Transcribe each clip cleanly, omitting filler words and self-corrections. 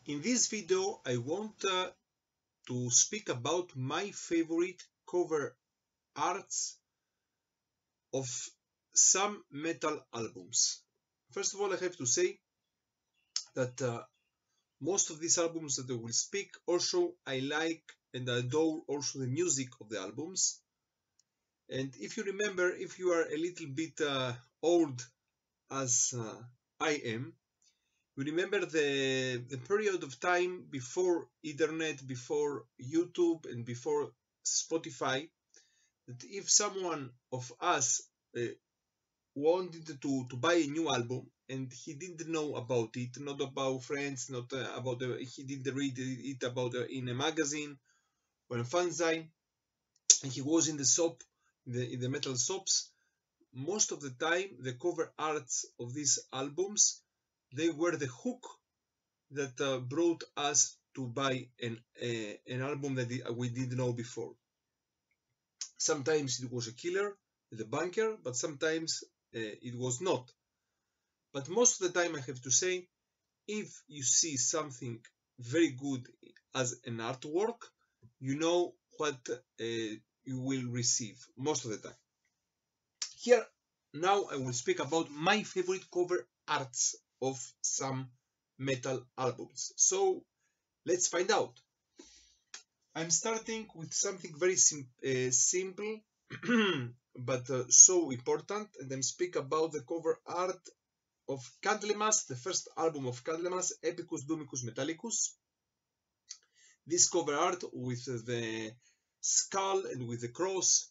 In this video, I want to speak about my favorite cover arts of some metal albums. First of all, I have to say that most of these albums that I will speak, also I like and adore also the music of the albums. And if you remember, if you are a little bit old as I am, you remember the period of time before internet, before YouTube, and before Spotify, that if someone of us wanted to buy a new album and he didn't know about it, not about friends, not about he didn't read it about in a magazine or a fanzine, and he was in the shop, in the metal shops, most of the time the cover arts of these albums, they were the hook that brought us to buy an album that we didn't know before. Sometimes it was a killer, the bunker, but sometimes it was not. But most of the time, I have to say, if you see something very good as an artwork, you know what you will receive most of the time. Here, now I will speak about my favorite cover arts of some metal albums. So let's find out. I'm starting with something very simple, but so important, and I'm speak about the cover art of Candlemas, the first album of Candlemas, Epicus Domicus Metallicus. This cover art with the skull and with the cross,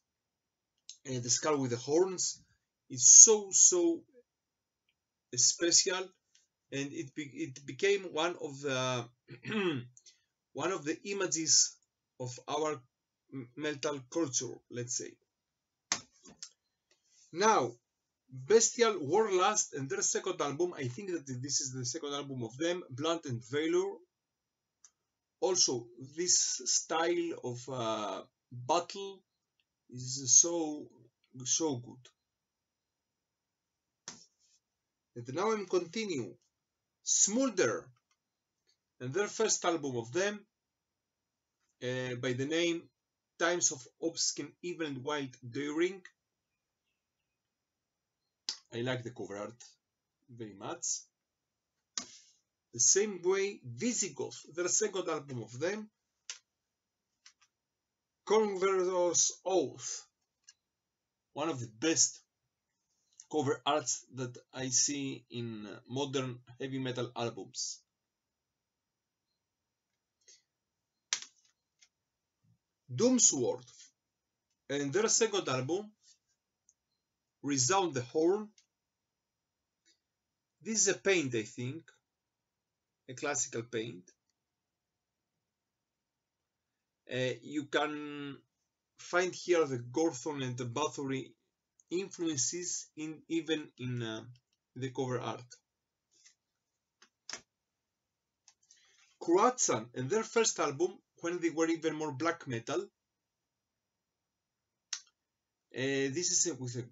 and the skull with the horns, is so special, and it became one of the one of the images of our metal culture, let's say. Now, Bestial Warlust and their second album, I think that this is the second album of them, Blunt and Valor. Also, this style of battle is so good. And now I'm continue. Smolder and their first album of them, by the name Times of Obscene Evil and Wild Daring. I like the cover art very much. The same way, Visigoth, their second album of them, Converter's Oath, one of the best cover arts that I see in modern heavy metal albums. Doomsword and their second album, Resound the Horn. This is a paint, I think, a classical paint. You can find here the Gorthon and the Bathory influences even in the cover art. Kroatsan and their first album, when they were even more black metal. This is with a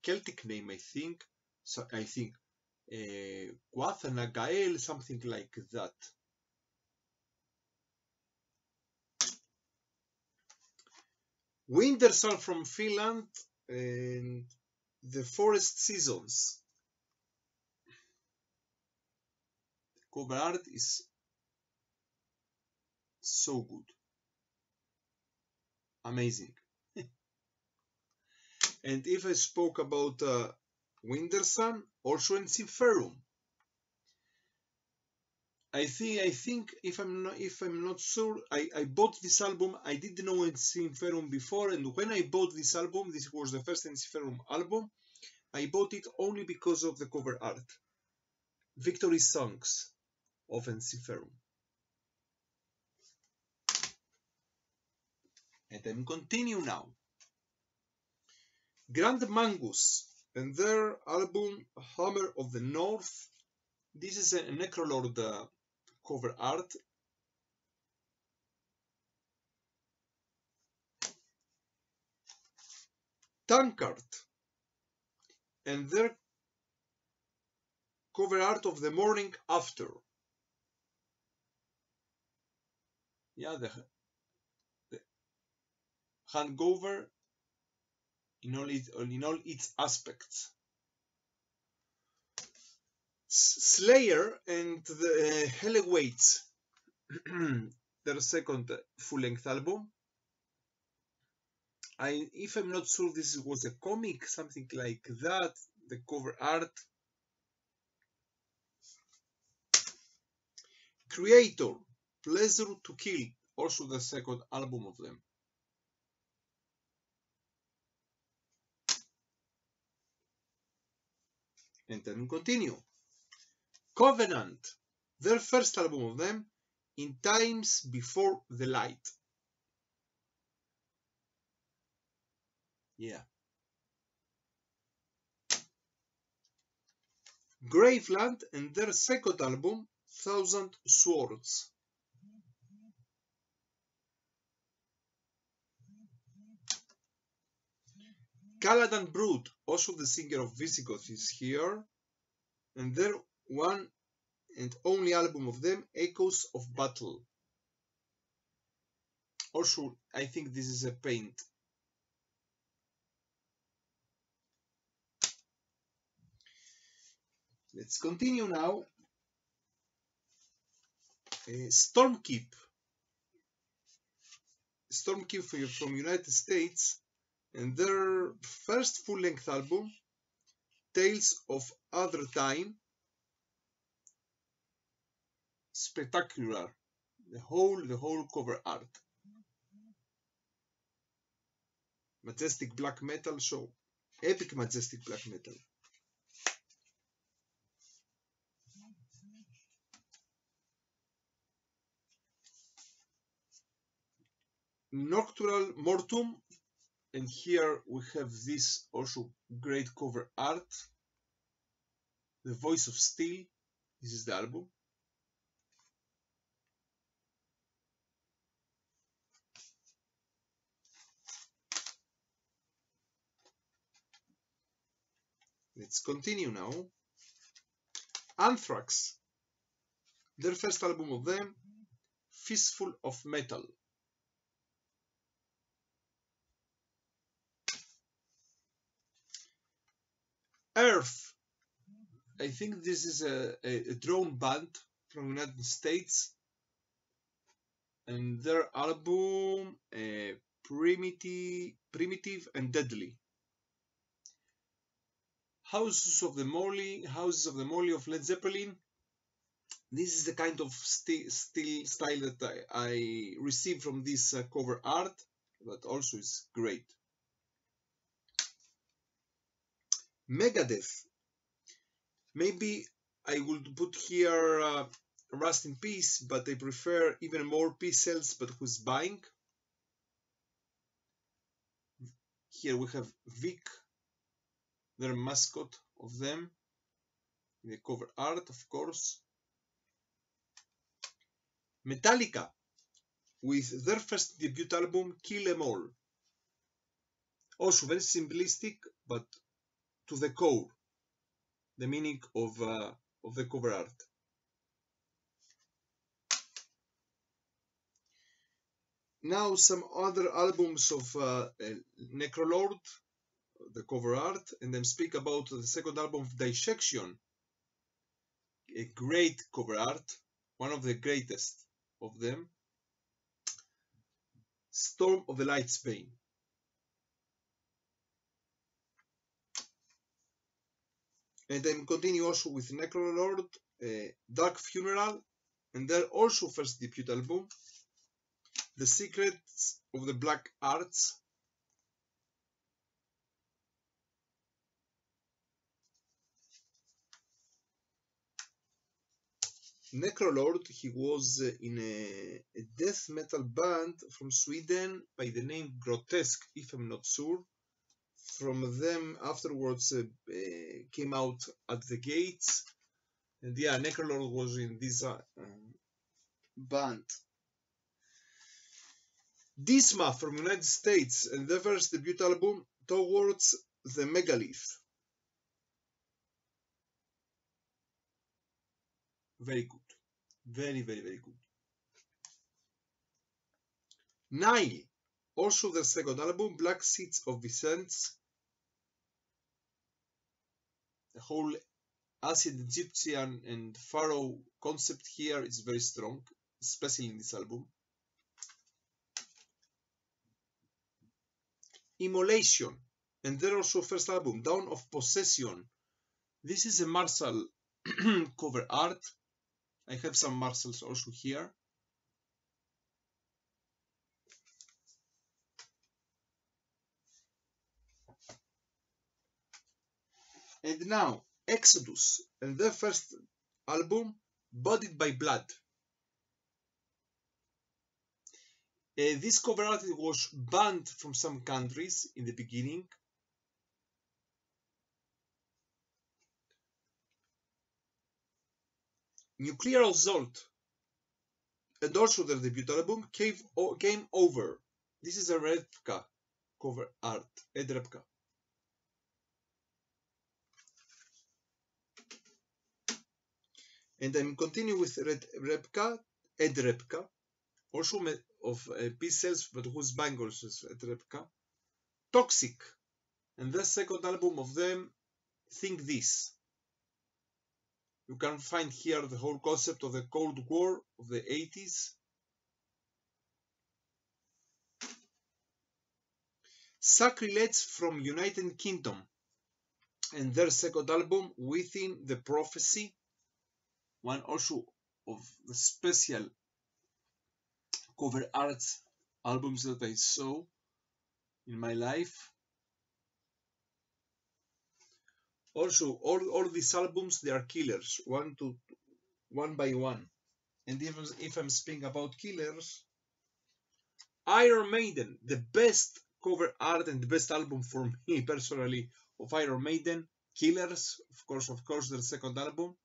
Celtic name, I think. So I think Guathanagael, something like that. Wintersun from Finland and the Forest Seasons. The cover art is so good. Amazing. And if I spoke about Wintersun, also Ensiferum. I think if I'm not sure, I bought this album. I didn't know Ensiferum before, and when I bought this album, this was the first Ensiferum album. I bought it only because of the cover art. Victory Songs of Ensiferum. And I'm continue now. Grand Mangus and their album Hammer of the North. This is a Necrolord cover art. Tankard and their cover art of The Morning After. yeah, the Hangover in all its aspects. Slayer and the Hell Awaits, their second full-length album. If I'm not sure this was a comic, something like that, the cover art. Creator, Pleasure to Kill, also the second album of them. And then continue. Covenant, their first album of them, In Times Before the Light. Yeah. Graveland and their second album, Thousand Swords. Caladan Brood, also the singer of Visigoth, is here, and their one and only album of them, Echoes of Battle. Also, I think this is a paint. Let's continue now. Stormkeep from United States, and their first full-length album, Tales of Other Time. Spectacular, the whole cover art. Majestic black metal show, epic majestic black metal. Nocturnal Mortum, and here we have this also great cover art. The Voice of Steel, this is the album. Let's continue now. Anthrax, their first album of them, Fistful of Metal. Earth, I think this is a drone band from United States, and their album Primitive and Deadly. Houses of the Molly of Led Zeppelin. This is the kind of style that I received from this cover art, but also is great. Megadeth. Maybe I would put here Rust in Peace, but I prefer even more Peace Cells, but who's buying. Here we have Vic, their mascot of them, the cover art, of course. Metallica, with their first debut album, Kill 'Em All. Also very simplistic, but to the core, the meaning of the cover art. Now some other albums of Necrolord, the cover art, and then speak about the second album of Dissection, a great cover art, one of the greatest of them, Storm of the Light's Bane. And then continue also with Necrolord, Dark Funeral, and their also first debut album, The Secrets of the Black Arts. Necrolord, he was in a death metal band from Sweden by the name Grotesque, if I'm not sure. From them afterwards came out At the Gates, and yeah, Necrolord was in this band. Disma from United States, and their first debut album, Towards the Megalith. Very good. Very, very, very good. Nile, also their second album, Black Seeds of Vicence. The whole ancient Egyptian and Pharaoh concept here is very strong, especially in this album. Immolation, and their also first album, Dawn of Possession. This is a Marshall cover art. I have some Marshalls also here. And now, Exodus, and their first album, Bodied by Blood. This cover art was banned from some countries in the beginning. Nuclear Assault, and also their debut album, Game Over. This is a Repka cover art, Ed Repka. And I'm continuing with Repka, Ed Repka, also of P-Cells, but whose bangles is Ed Repka. Toxic, and the second album of them, Think This. You can find here the whole concept of the Cold War of the 80s. Sacrilege from United Kingdom, and their second album, Within the Prophecy, one also of the special cover arts albums that I saw in my life. Also, all these albums, they are killers, one by one. And even if I'm speaking about killers, Iron Maiden, the best cover art and the best album for me personally of Iron Maiden, Killers, of course, their second album,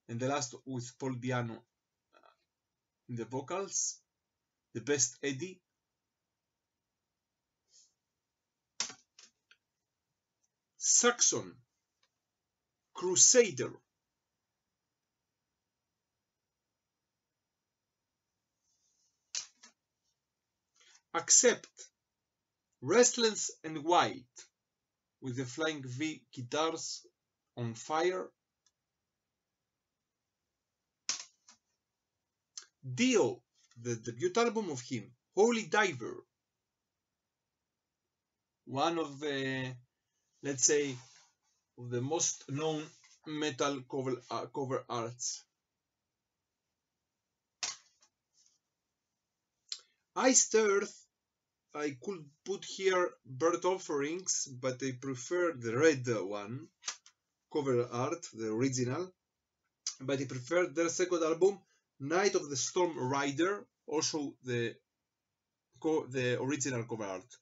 and the last with Paul Diano in the vocals, the best Eddie. Saxon, Crusader. Accept, Restless and Wild, with the Flying V guitars on fire. Dio, the debut album of him, Holy Diver, one of the, let's say, of the most known metal cover arts. Iced Earth, I could put here Bird Offerings, but I prefer the red one, cover art, the original. But I prefer their second album, Night of the Storm Rider, also the original cover art.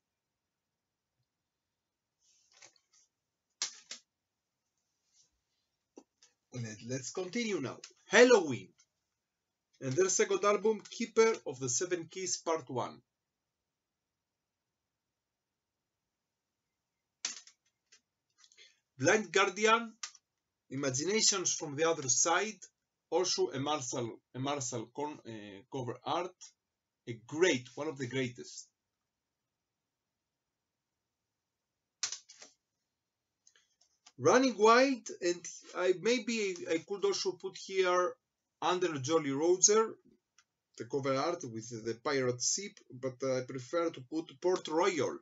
Let's continue now. Helloween, and their second album, Keeper of the Seven Keys Part 1. Blind Guardian, Imaginations from the Other Side, also a Marshall cover art, one of the greatest. Running Wild, and I could also put here Under Jolly Roger, the cover art with the pirate ship, but I prefer to put Port Royal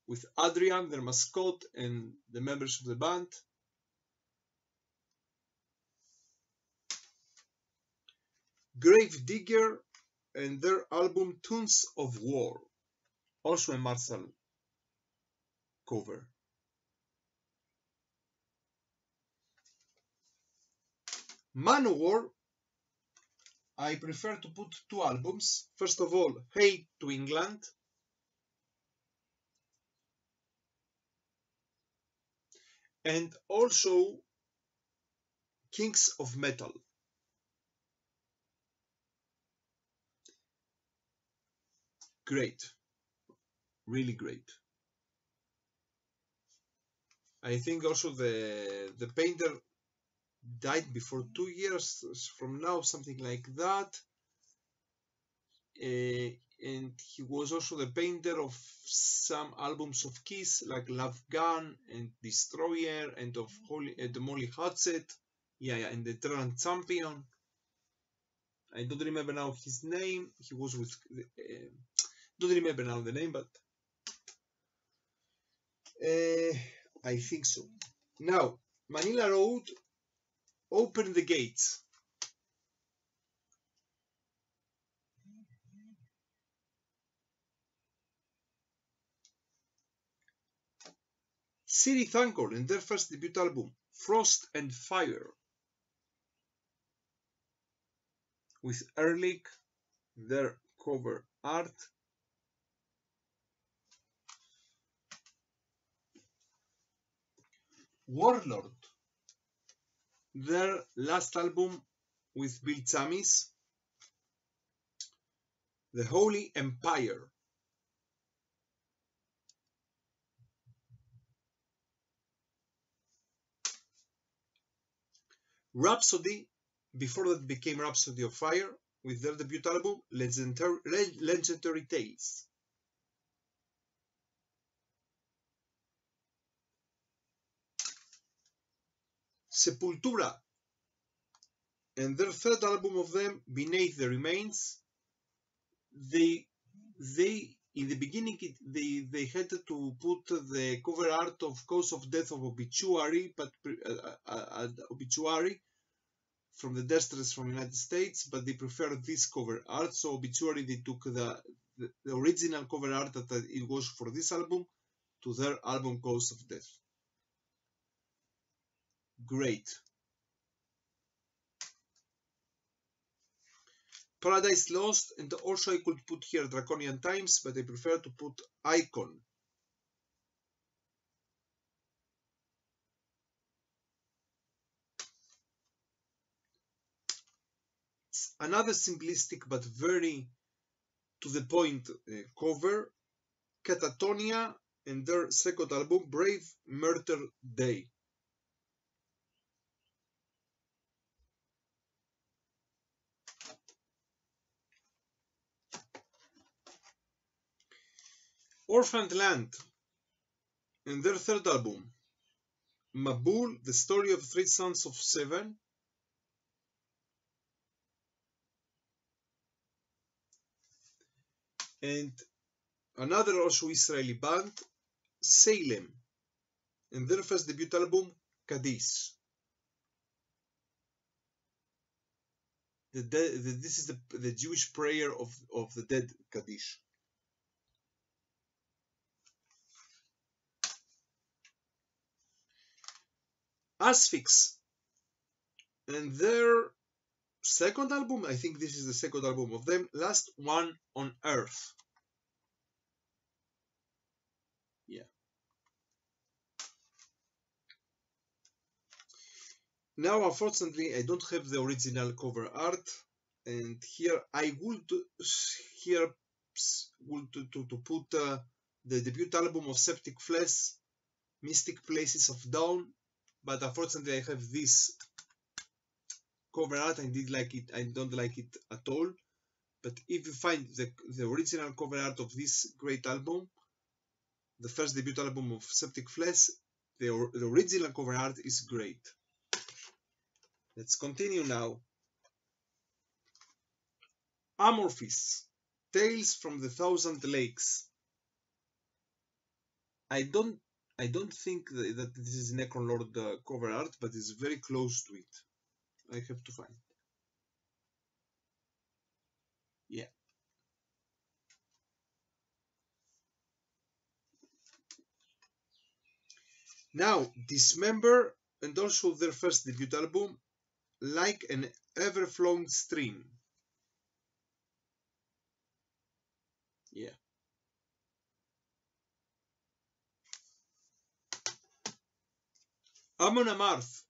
with Adrian, their mascot, and the members of the band. Gravedigger, and their album Tunes of War, also a Marshall cover. Manowar, I prefer to put two albums. First of all, Hail to England, and also Kings of Metal. Great, really great. I think also the painter died before 2 years from now, something like that. and he was also the painter of some albums of Kiss, like Love Gun and Destroyer, and of the Molly Hatchet, and the Eternal Champion. I don't remember now his name. He was with, don't remember now the name, but I think so. Now, Manilla Road opened the gates. Siri Thankor in their first debut album, Frost and Fire, with Ehrlich, their cover art. Warlord, their last album with Bill Chammis, The Holy Empire. Rhapsody, before that became Rhapsody of Fire, with their debut album, Legendary Tales. Sepultura, and their third album of them, Beneath the Remains, they in the beginning they had to put the cover art of Cause of Death of Obituary, but Obituary from the Dexterous from United States, but they preferred this cover art. So Obituary, they took the original cover art that it was for this album to their album Cause of Death. Great. Paradise Lost, and also I could put here Draconian Times, but I prefer to put Icon. Another simplistic but very to the point cover, Catatonia and their second album, Brave Murder Day. Orphaned Land and their third album, Mabul, the story of three sons of seven. And another also Israeli band, Salem, and their first debut album, Kaddish. This is the Jewish prayer of the dead, Kaddish. Asphyx and their second album, I think this is the second album of them, Last One on Earth. Yeah. Now, unfortunately, I don't have the original cover art, and here I would to put the debut album of Septic Flesh, Mystic Places of Dawn, but unfortunately I have this cover art. I did like it. I don't like it at all. But if you find the original cover art of this great album, the first debut album of Septic Flesh, the original cover art is great. Let's continue now. Amorphis, Tales from the Thousand Lakes. I don't think that this is Necrolord cover art, but it's very close to it. I have to find. Yeah. Now, Dismember, and also their first debut album, Like an Ever-Flowing Stream. Yeah. Amon Amarth,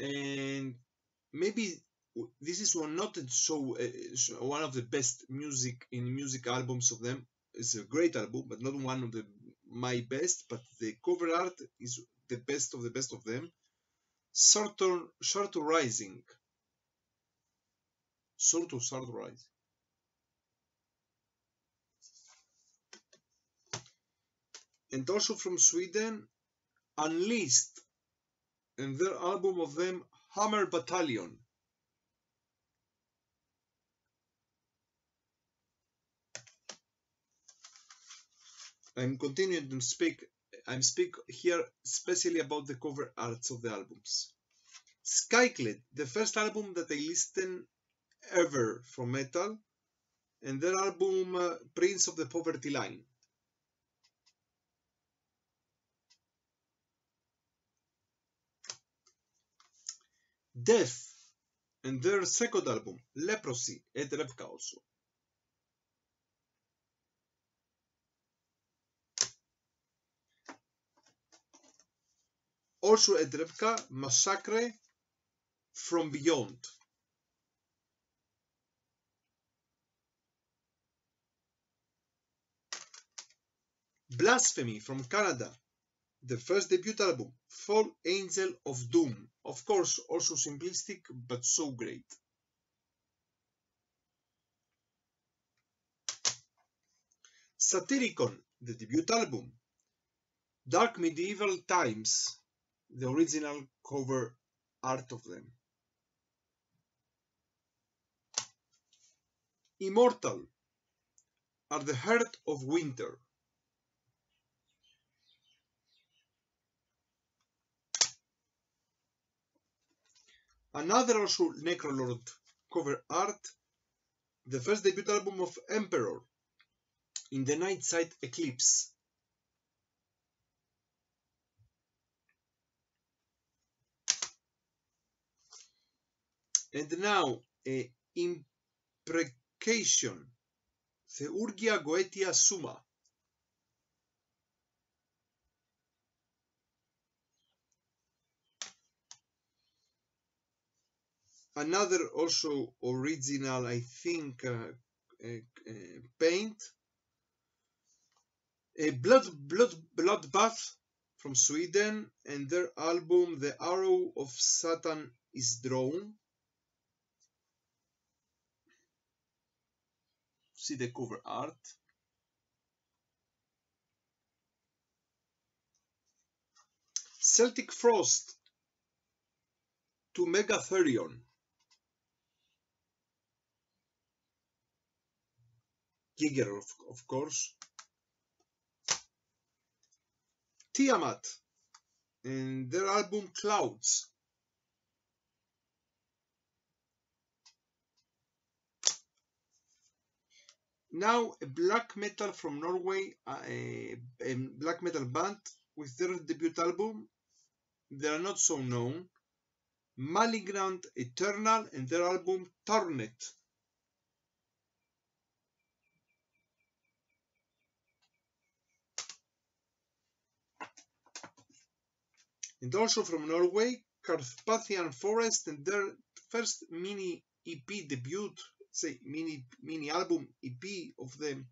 and maybe this is not so one of the best music albums of them. It's a great album, but not one of my best. But the cover art is the best of them. Surtur Rising. Surtur Rising. and also from Sweden, Unleashed, and their album of them, Hammer Battalion. I'm continuing to speak. I'm speak here especially about the cover arts of the albums. Skyclad, the first album that I listened ever from metal, and their album Prince of the Poverty Line. Death, and their second album, Leprosy, Ed Repka also. Also Ed Repka, Massacre, From Beyond. Blasphemy from Canada, the first debut album, Fall Angel of Doom. Of course, also simplistic, but so great. Satyricon, the debut album, Dark Medieval Times, the original cover art of them. Immortal, At the Heart of Winter. Another also Necrolord cover art, the first debut album of Emperor, In the Nightside Eclipse. And now, Imprecation, Theurgia Goetia Summa. Another also original, I think, paint. A Bloodbath from Sweden, and their album The Arrow of Satan is Drawn. See the cover art. Celtic Frost, To Megatherion. Giger, of course. Tiamat, and their album Clouds. Now a black metal from Norway, a black metal band with their debut album. They are not so known. Malignant Eternal, and their album Turnet. And also from Norway, Carpathian Forest, and their first mini EP debut, say mini album EP of them,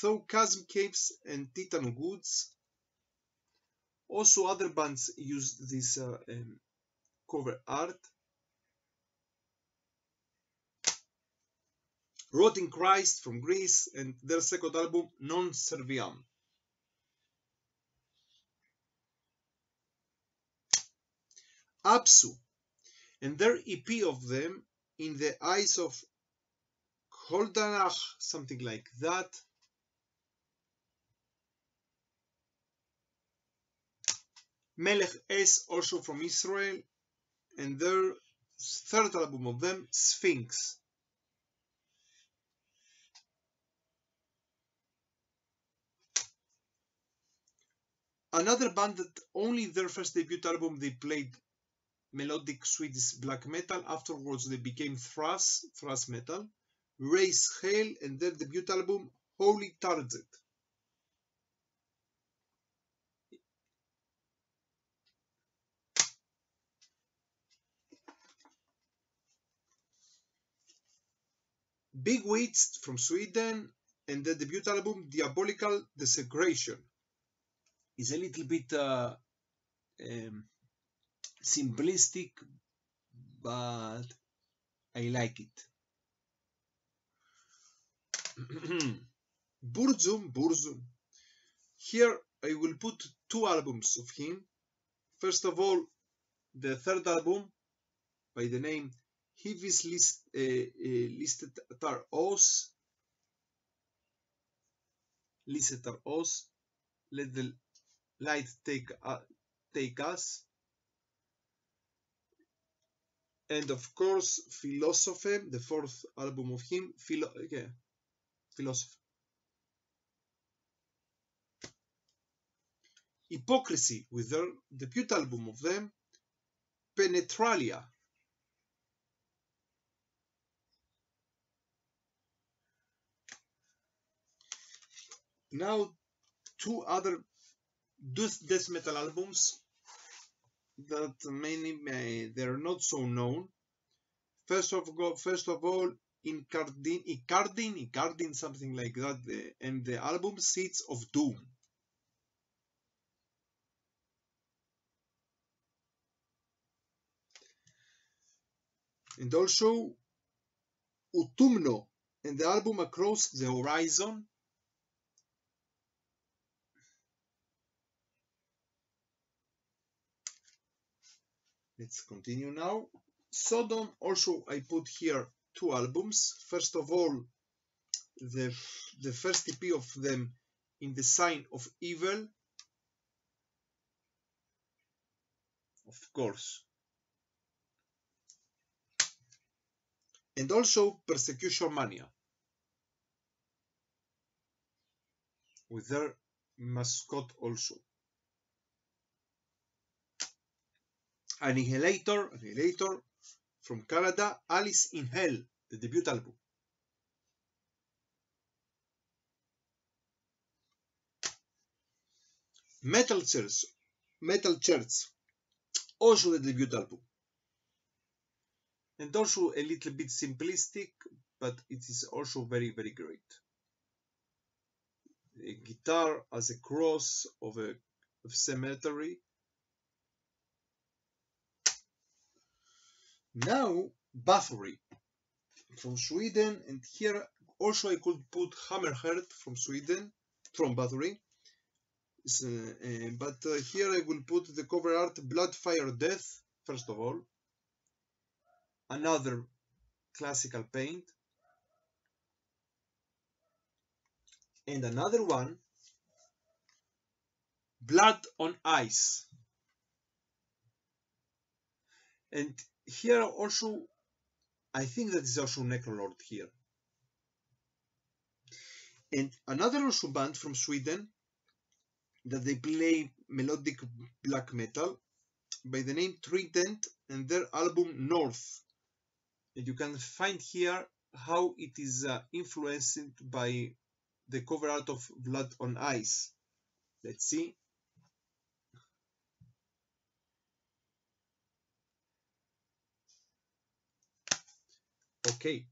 Though Chasm Caves and Titan Woods. Also other bands used this cover art. Rotting Christ from Greece, and their second album, Non Serviam. Apsu, and their EP of them, In the Eyes of Holdanach, something like that. Melech Es, also from Israel, and their third album of them, Sphinx. Another band that only their first debut album they played melodic Swedish black metal, afterwards they became thrash metal, Raise Hell, and their debut album, Holy Target. Big Witch from Sweden, and the debut album, Diabolical Desecration. Is a little bit simplistic, but I like it. Burzum. Here I will put two albums of him. First of all, the third album by the name Hivis Listetar Os. Listetar Os. Let the light take us. And of course, Philosophe, the fourth album of him, Philosophe. Hypocrisy, with their debut album of them, Penetralia. Now, two other death metal albums that they're not so known. First of all, Icardin, something like that, and the album Seeds of Doom. And also Utumno and the album Across the Horizon. Let's continue now. Sodom, also I put here two albums. First of all, the first EP of them, In the Sign of Evil. Of course. And also Persecution Mania, with their mascot also. Annihilator from Canada, Alice in Hell, the debut album. Metal Church, also the debut album. And also a little bit simplistic, but it is also very, very great. A guitar as a cross of cemetery. Now, Bathory from Sweden, and here also I could put Hammerhead from Sweden, from Bathory. But here I will put the cover art Blood, Fire, Death, first of all. Another classical paint. And another one, Blood on Ice. And here also, I think that is also Necrolord here. And another also band from Sweden that they play melodic black metal by the name Trident and their album North. And you can find here how it is influenced by the cover art of Blood on Ice. Let's see. Okay.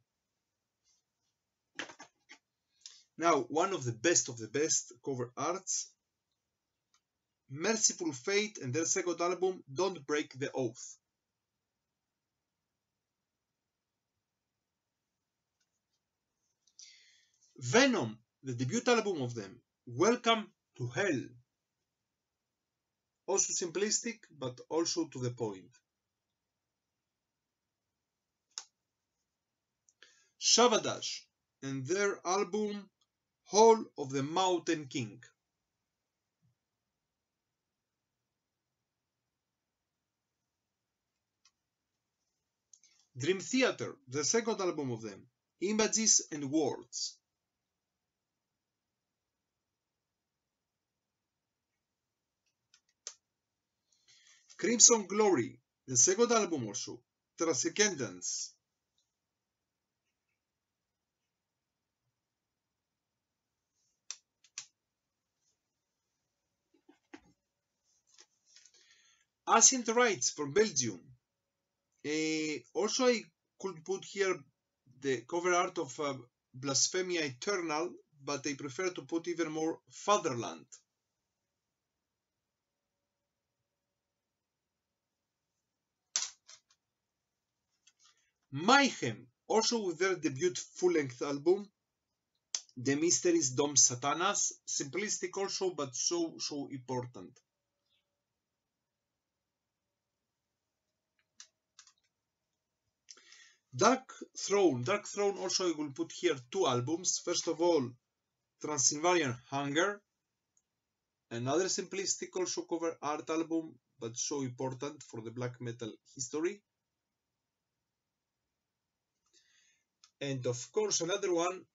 Now, one of the best cover arts, Merciful Fate and their second album, Don't Break the Oath. Venom, the debut album of them, Welcome to Hell. Also simplistic, but also to the point. Shavadash and their album, Hall of the Mountain King. Dream Theater, the second album of them, Images and Words. Crimson Glory, the second album also, Transcendence. Ancient Rites from Belgium. Also I could put here the cover art of Blasphemia Eternal, but I prefer to put even more Fatherland. Mayhem, also with their debut full-length album, The Mysteries Dom Satanas, simplistic also, but so important. Dark Throne also I will put here 2 albums. First of all, Transylvanian Hunger, another simplistic also cover art album, but so important for the black metal history. And of course another one,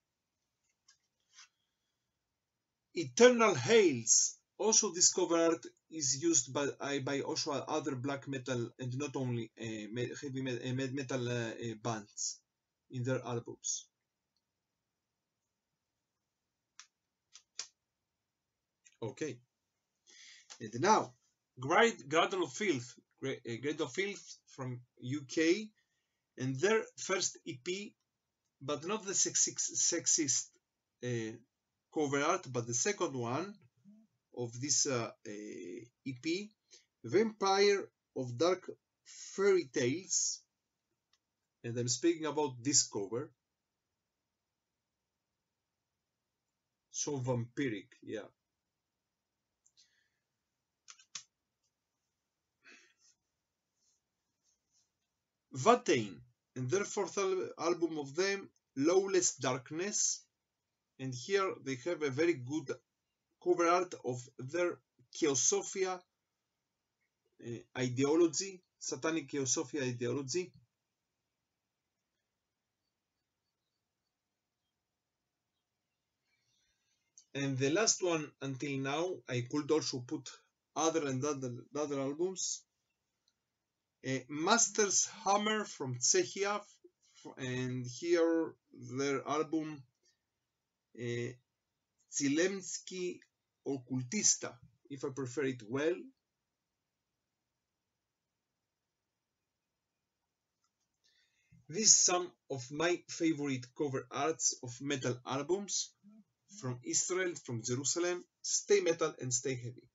Eternal Hails. Also this cover art is used by also other black metal and not only heavy metal bands in their albums. Okay, and now Cradle of Filth from UK, and their first EP, but not the sexist cover art, but the second one of this EP, Vampire of Dark Fairy Tales, and I'm speaking about this cover. So vampiric, yeah. Watain, and their fourth album of them, Lawless Darkness, and here they have a very good cover art of their Theosophia ideology, satanic Theosophia ideology. And the last one until now, I could also put other albums. Master's Hammer from Czechia, and here their album Zilemski Okultista, if I prefer it well. This is some of my favorite cover arts of metal albums from Israel, from Jerusalem. Stay metal and stay heavy.